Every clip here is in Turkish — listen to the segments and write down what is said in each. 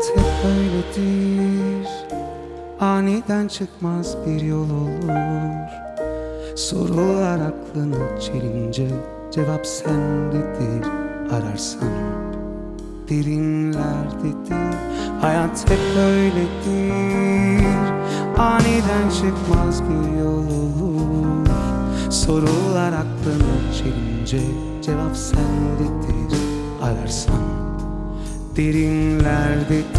Hayat hep böyledir, aniden çıkmaz bir yol olur. Sorular aklını çelince cevap sendedir. Ararsan derinlerdedir. Hayat hep böyledir, aniden çıkmaz bir yol olur. Sorular aklını çelince cevap sendedir. Ararsan derinlerdedir.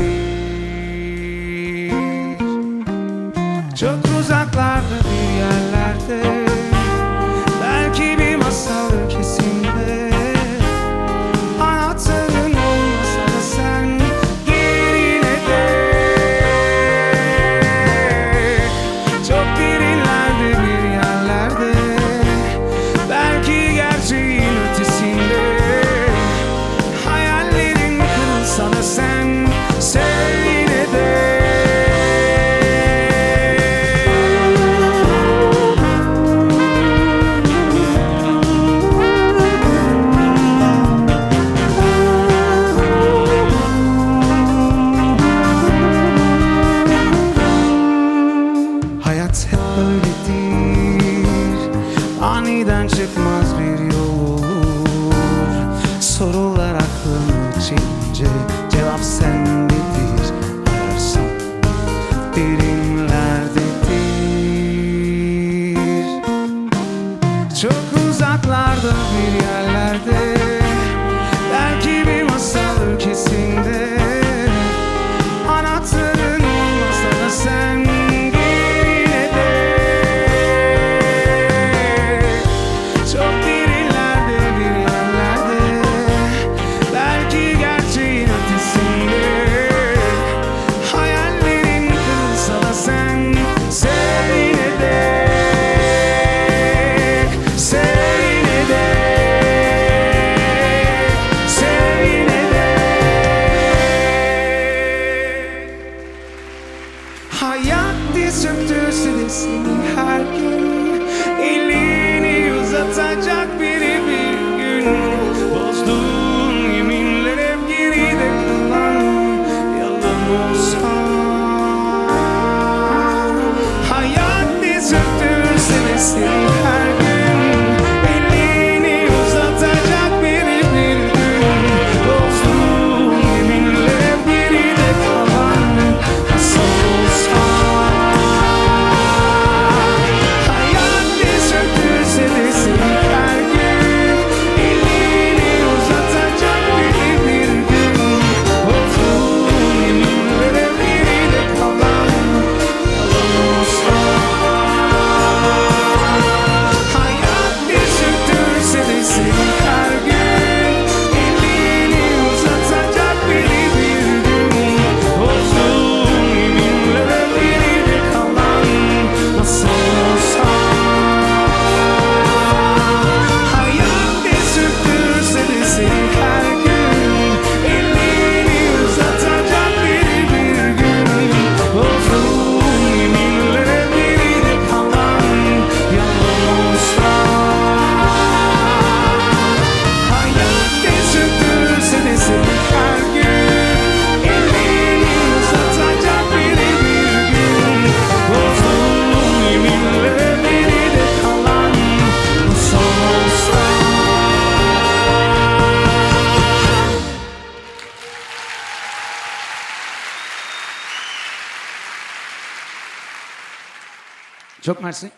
Çok uzaklarda bir yerlerde, belki bir masal ülkesinde. Anahtarın olmasa da sen gir yine de. Çok derinlerde bir yerlerde, belki gerçeğin ötesinde. Hayallerin kırılsa da sen sev yine de. Hayat hep böyledir, aniden çıkmaz bir yol olur. Sorular aklını çelince cevap sendedir. Ararsan derinlerdedir. Çok uzaklarda bir yerlerde, belki bir masal ülkesinde. Anahtarın olmasa da sen hayat diz çöktürse de seni her gün, elini uzatacak biri bir gün. Bozduğun yeminler hep geride kalan yalan olsa. Hayat diz çöktürse de seni her gün, elini uzatacak biri bir gün. Bozduğun yeminler hep geride kalan nasıl olsa. Çok mersi.